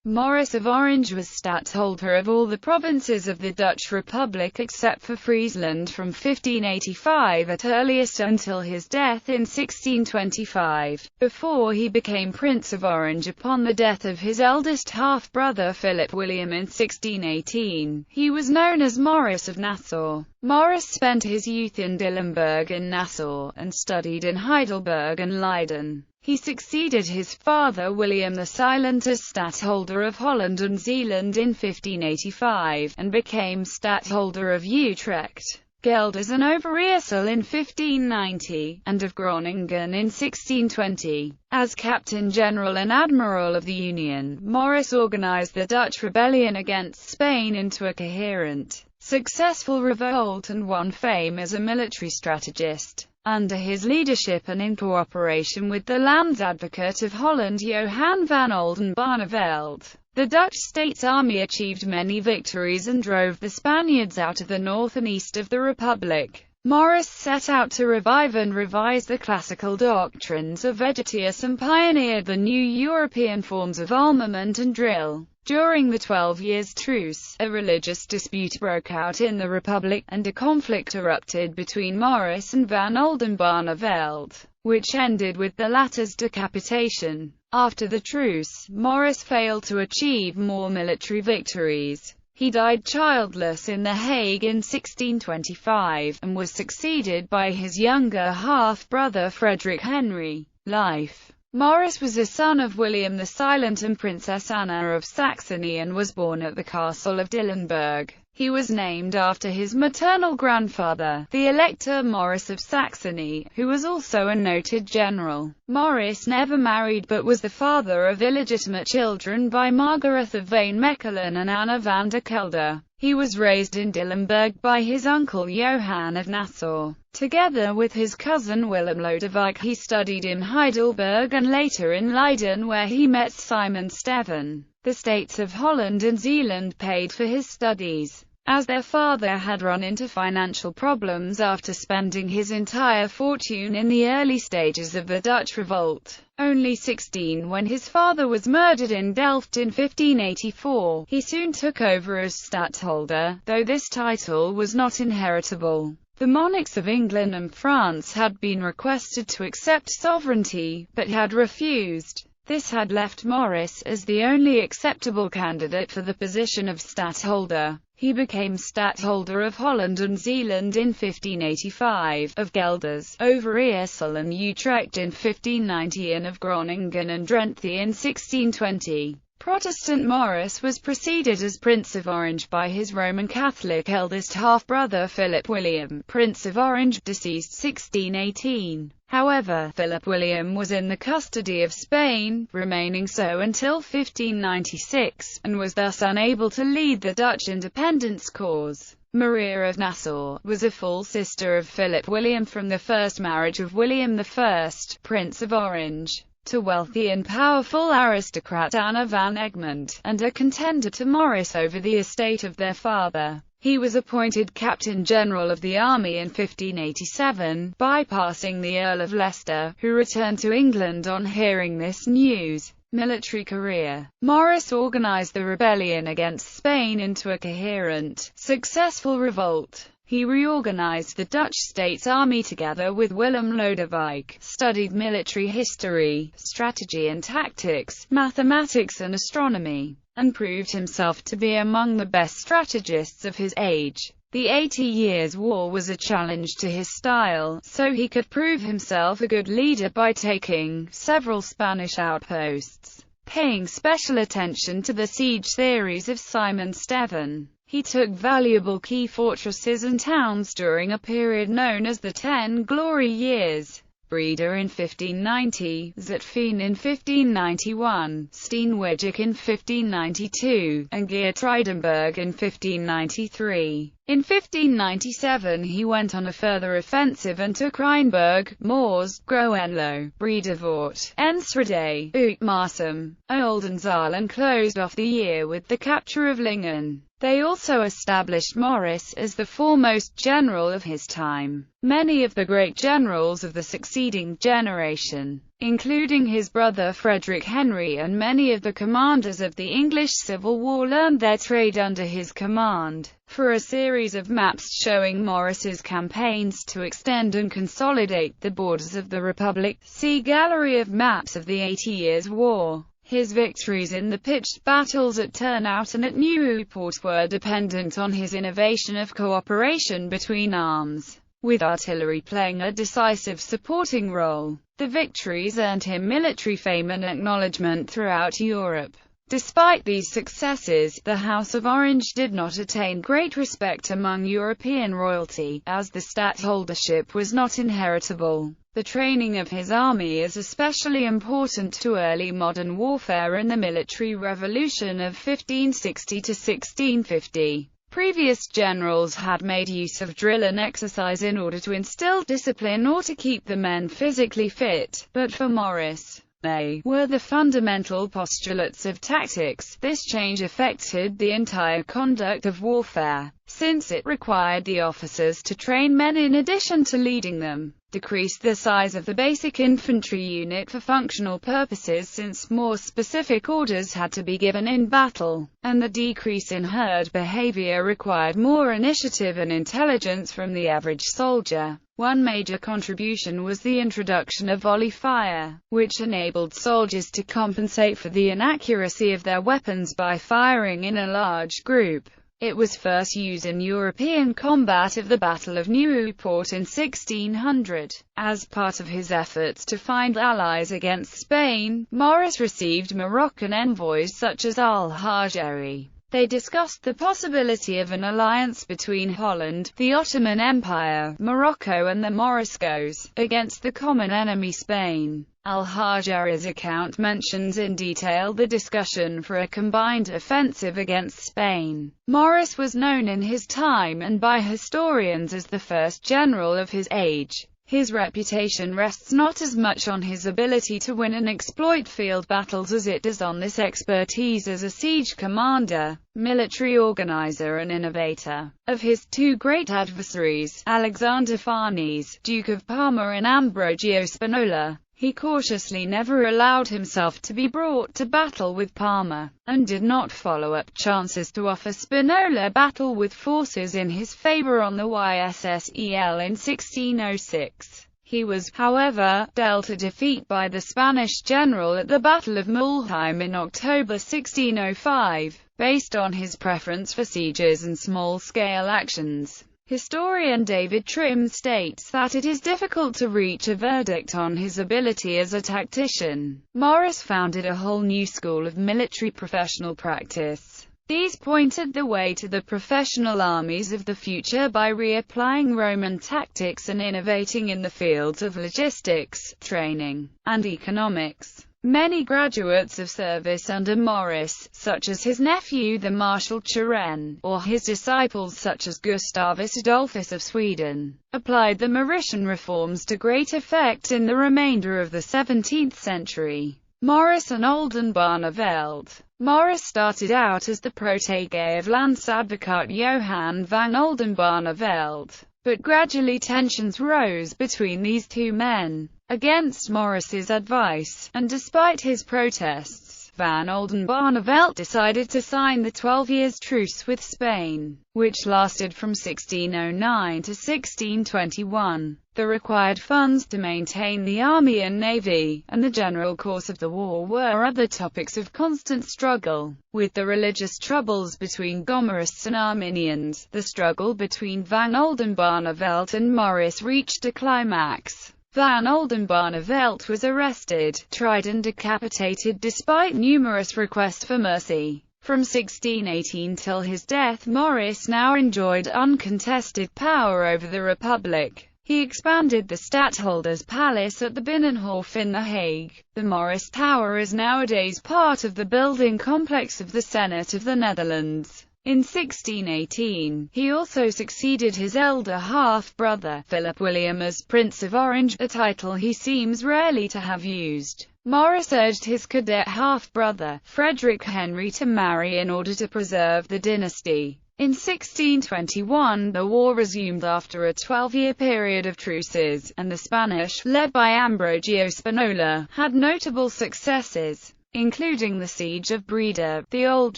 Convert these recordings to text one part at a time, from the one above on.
Maurice of Orange was stadtholder of all the provinces of the Dutch Republic except for Friesland from 1585 at earliest until his death in 1625, before he became Prince of Orange upon the death of his eldest half-brother Philip William in 1618. He was known as Maurice of Nassau. Maurice spent his youth in Dillenburg in Nassau, and studied in Heidelberg and Leiden. He succeeded his father William the Silent as Stadtholder of Holland and Zeeland in 1585, and became Stadtholder of Utrecht, Gelders and Overijssel in 1590, and of Groningen in 1620. As Captain General and Admiral of the Union, Maurice organized the Dutch rebellion against Spain into a coherent, successful revolt and won fame as a military strategist. Under his leadership and in cooperation with the Landsadvocate of Holland Johan van Oldenbarneveld, the Dutch States Army achieved many victories and drove the Spaniards out of the north and east of the Republic. Maurice set out to revive and revise the classical doctrines of Vegetius and pioneered the new European forms of armament and drill. During the 12 Years' Truce, a religious dispute broke out in the Republic, and a conflict erupted between Maurice and van Oldenbarneveld, which ended with the latter's decapitation. After the truce, Maurice failed to achieve more military victories. He died childless in The Hague in 1625, and was succeeded by his younger half-brother Frederick Henry. Life. Maurice was a son of William the Silent and Princess Anna of Saxony and was born at the castle of Dillenburg. He was named after his maternal grandfather, the Elector Maurice of Saxony, who was also a noted general. Maurice never married but was the father of illegitimate children by Margaretha van Mechelen and Anna van der Kelder. He was raised in Dillenburg by his uncle Johan of Nassau. Together with his cousin Willem Lodewijk, he studied in Heidelberg and later in Leiden, where he met Simon Steven. The states of Holland and Zeeland paid for his studies, as their father had run into financial problems after spending his entire fortune in the early stages of the Dutch revolt. Only 16 when his father was murdered in Delft in 1584, he soon took over as stadtholder, though this title was not inheritable. The monarchs of England and France had been requested to accept sovereignty, but had refused. This had left Maurice as the only acceptable candidate for the position of stadtholder. He became stadtholder of Holland and Zeeland in 1585, of Gelders, Overijssel and Utrecht in 1590 and of Groningen and Drenthe in 1620. Protestant Maurice was preceded as Prince of Orange by his Roman Catholic eldest half-brother Philip William, Prince of Orange, deceased 1618. However, Philip William was in the custody of Spain, remaining so until 1596, and was thus unable to lead the Dutch independence cause. Maria of Nassau was a full sister of Philip William from the first marriage of William I, Prince of Orange, to wealthy and powerful aristocrat Anna van Egmond, and a contender to Maurice over the estate of their father. He was appointed Captain General of the Army in 1587, bypassing the Earl of Leicester, who returned to England on hearing this news. Military career. Maurice organized the rebellion against Spain into a coherent, successful revolt. He reorganized the Dutch States Army together with Willem Lodewijk, studied military history, strategy and tactics, mathematics and astronomy, and proved himself to be among the best strategists of his age. The 80 Years' War was a challenge to his style, so he could prove himself a good leader by taking several Spanish outposts, paying special attention to the siege theories of Simon Steven. He took valuable key fortresses and towns during a period known as the 10 Glory Years. Breda in 1590, Zutphen in 1591, Steenwijck in 1592, and Geertruidenberg in 1593. In 1597 he went on a further offensive and took Rijnberg, Moors, Groenlo, Bredevoort, Enschede, Uitmarsum, Oldenzaal and closed off the year with the capture of Lingen. They also established Maurice as the foremost general of his time. Many of the great generals of the succeeding generation including his brother Frederick Henry, and many of the commanders of the English Civil War learned their trade under his command. For a series of maps showing Maurice's campaigns to extend and consolidate the borders of the Republic, see Gallery of Maps of the 80 Years' War. His victories in the pitched battles at Turnhout and at Nieuwpoort were dependent on his innovation of cooperation between arms, with artillery playing a decisive supporting role. The victories earned him military fame and acknowledgement throughout Europe. Despite these successes, the House of Orange did not attain great respect among European royalty, as the stadtholdership was not inheritable. The training of his army is especially important to early modern warfare in the military revolution of 1560 to 1650. Previous generals had made use of drill and exercise in order to instill discipline or to keep the men physically fit, but for Maurice, they were the fundamental postulates of tactics. This change affected the entire conduct of warfare, since it required the officers to train men in addition to leading them, decreased the size of the basic infantry unit for functional purposes since more specific orders had to be given in battle, and the decrease in herd behavior required more initiative and intelligence from the average soldier. One major contribution was the introduction of Volley Fire, which enabled soldiers to compensate for the inaccuracy of their weapons by firing in a large group. It was first used in European combat at the Battle of Nieuwpoort in 1600. As part of his efforts to find allies against Spain, Maurice received Moroccan envoys such as Al-Hajjari. They discussed the possibility of an alliance between Holland, the Ottoman Empire, Morocco and the Moriscos, against the common enemy Spain. Al-Hajjari's account mentions in detail the discussion for a combined offensive against Spain. Maurice was known in his time and by historians as the first general of his age. His reputation rests not as much on his ability to win and exploit field battles as it does on this expertise as a siege commander, military organizer and innovator. Of his two great adversaries, Alexander Farnese, Duke of Parma, and Ambrogio Spinola, he cautiously never allowed himself to be brought to battle with Parma, and did not follow up chances to offer Spinola battle with forces in his favor on the YSSEL in 1606. He was, however, dealt a defeat by the Spanish general at the Battle of Mulheim in October 1605, based on his preference for sieges and small-scale actions. Historian David Trim states that it is difficult to reach a verdict on his ability as a tactician. Maurice founded a whole new school of military professional practice. These pointed the way to the professional armies of the future by reapplying Roman tactics and innovating in the fields of logistics, training, and economics. Many graduates of service under Maurice, such as his nephew the Marshal Turenne, or his disciples such as Gustavus Adolphus of Sweden, applied the Mauritian reforms to great effect in the remainder of the 17th century. Maurice and Oldenbarneveld. Maurice started out as the protégé of landsadvocaat Johan van Oldenbarneveld, but gradually tensions rose between these two men. Against Maurice's advice, and despite his protests, van Oldenbarnevelt decided to sign the 12 years truce with Spain, which lasted from 1609 to 1621. The required funds to maintain the army and navy, and the general course of the war were other topics of constant struggle. With the religious troubles between Gomarists and Arminians, the struggle between van Oldenbarnevelt and Maurice reached a climax. Van Oldenbarnevelt was arrested, tried and decapitated despite numerous requests for mercy. From 1618 till his death, Maurice now enjoyed uncontested power over the Republic. He expanded the stadtholder's palace at the Binnenhof in The Hague. The Maurice Tower is nowadays part of the building complex of the Senate of the Netherlands. In 1618, he also succeeded his elder half-brother, Philip William, as Prince of Orange, a title he seems rarely to have used. Maurice urged his cadet half-brother, Frederick Henry, to marry in order to preserve the dynasty. In 1621, the war resumed after a 12-year period of truces, and the Spanish, led by Ambrogio Spinola, had notable successes, including the siege of Breda, the old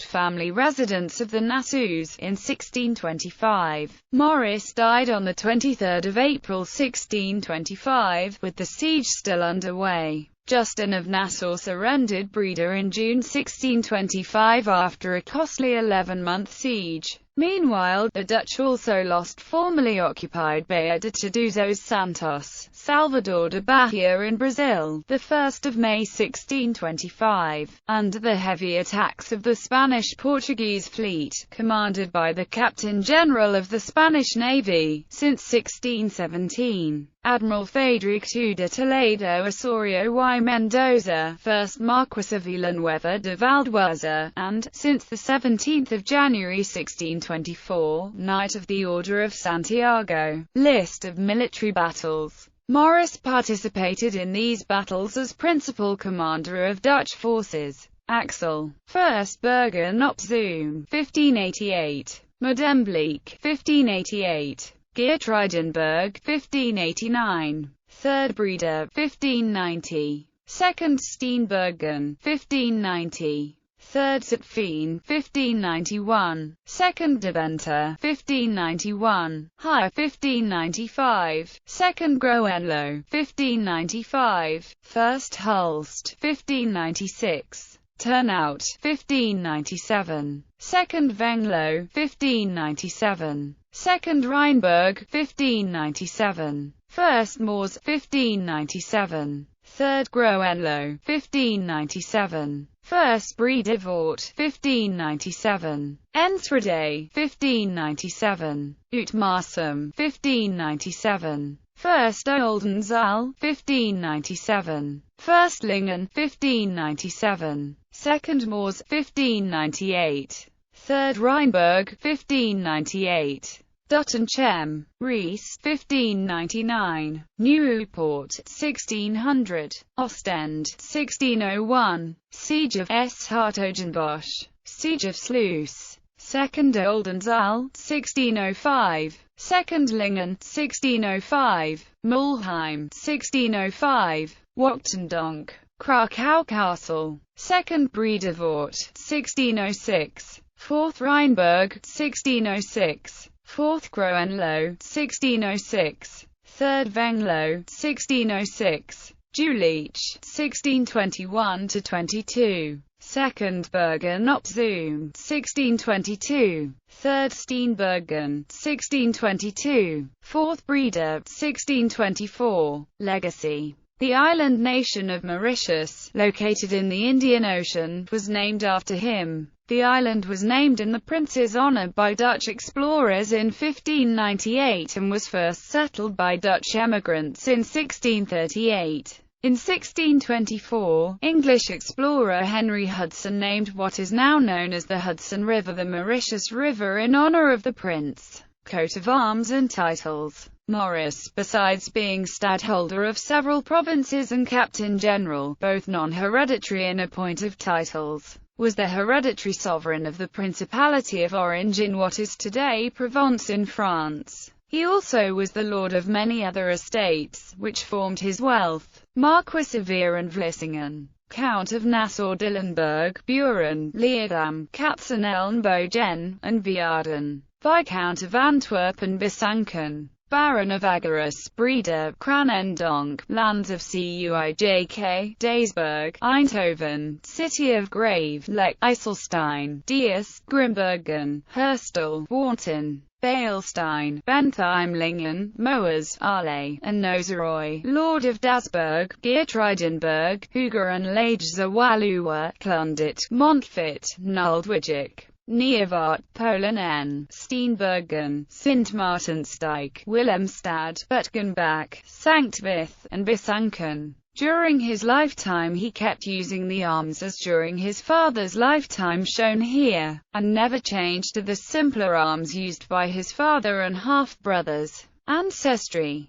family residence of the Nassaus, in 1625. Maurice died on 23 April 1625, with the siege still underway. Justin of Nassau surrendered Breda in June 1625 after a costly 11-month siege. Meanwhile, the Dutch also lost formerly occupied Baía de Todos os Santos, Salvador de Bahia in Brazil, the 1st of May 1625, under the heavy attacks of the Spanish-Portuguese fleet, commanded by the Captain-General of the Spanish Navy, since 1617. Admiral Federico de Toledo Osorio y Mendoza, 1st Marquess of Villanueva de Valdehuesa, and, since 17 January 1624, Knight of the Order of Santiago. List of military battles. Maurice participated in these battles as principal commander of Dutch forces. Axel. 1st Bergen op Zoom, 1588. Medemblik, 1588. Geertruidenberg, 1589. 3rd Breda, 1590. 2nd Steenbergen, 1590. 3rd Zutphen, 1591. 2nd Deventer, 1591. Hague, 1595. 2nd Groenlo, 1595. 1st Hulst, 1596. Turnhout, 1597. 2nd Venlo, 1597. 2nd Rheinberg, 1597. 1st Moors, 1597. 3rd Groenlo, 1597. 1st Bredevoort, 1597. Enschede, 1597. Uitmarsum, 1597. 1st Oldenzaal, 1597. 1st Lingen, 1597. 2nd Moors, 1598. 3rd Rheinberg, 1598. Doetinchem, Ries, 1599. Nieuwpoort, 1600. Ostend, 1601. Siege of S-Hartogenbosch. Siege of Sluis. 2nd Oldenzaal, 1605. 2nd Lingen, 1605. Mulheim, 1605. Wachtendonk. Krakow Castle. 2nd Bredevoort, 1606. 4th Rheinberg, 1606. 4th Groenlo, 1606. 3rd Venlo, 1606. Jülich, 1621–22. 2nd Bergen op Zoom, 1622. 3rd Steenbergen, 1622. 4th Breda, 1624. Legacy. The island nation of Mauritius, located in the Indian Ocean, was named after him. The island was named in the prince's honor by Dutch explorers in 1598 and was first settled by Dutch emigrants in 1638. In 1624, English explorer Henry Hudson named what is now known as the Hudson River the Mauritius River in honor of the prince. Coat of arms and titles. Maurice, besides being stadtholder of several provinces and captain-general, both non-hereditary and appointive titles, was the hereditary sovereign of the Principality of Orange in what is today Provence in France. He also was the lord of many other estates, which formed his wealth. Marquis of Veer and Vlissingen, Count of Nassau-Dillenburg, Buren, Leerdam, Katzeneln, Bogen, and Viaden, Viscount of Antwerp and Besançon, Baron of Agarus, Breda, Cranendonk, lands of Cuijk, Daesburg, Eindhoven, City of Grave, Lek, Eiselstein, Dias, Grimbergen, Herstal, Warnton, Beilstein, Bentheimlingen, Moers, Arlay, and Nozeroy, Lord of Dasburg, Geertruidenberg, Huger and Lagezawaluwa, Klundit, Montfort, Nuldwijik, Nieuwart, Polen, Steenbergen, Sint Maartensdijk, Willemstad, Butgenbach, Sankt Vith, and Besançon. During his lifetime he kept using the arms as during his father's lifetime shown here, and never changed to the simpler arms used by his father and half-brothers. Ancestry.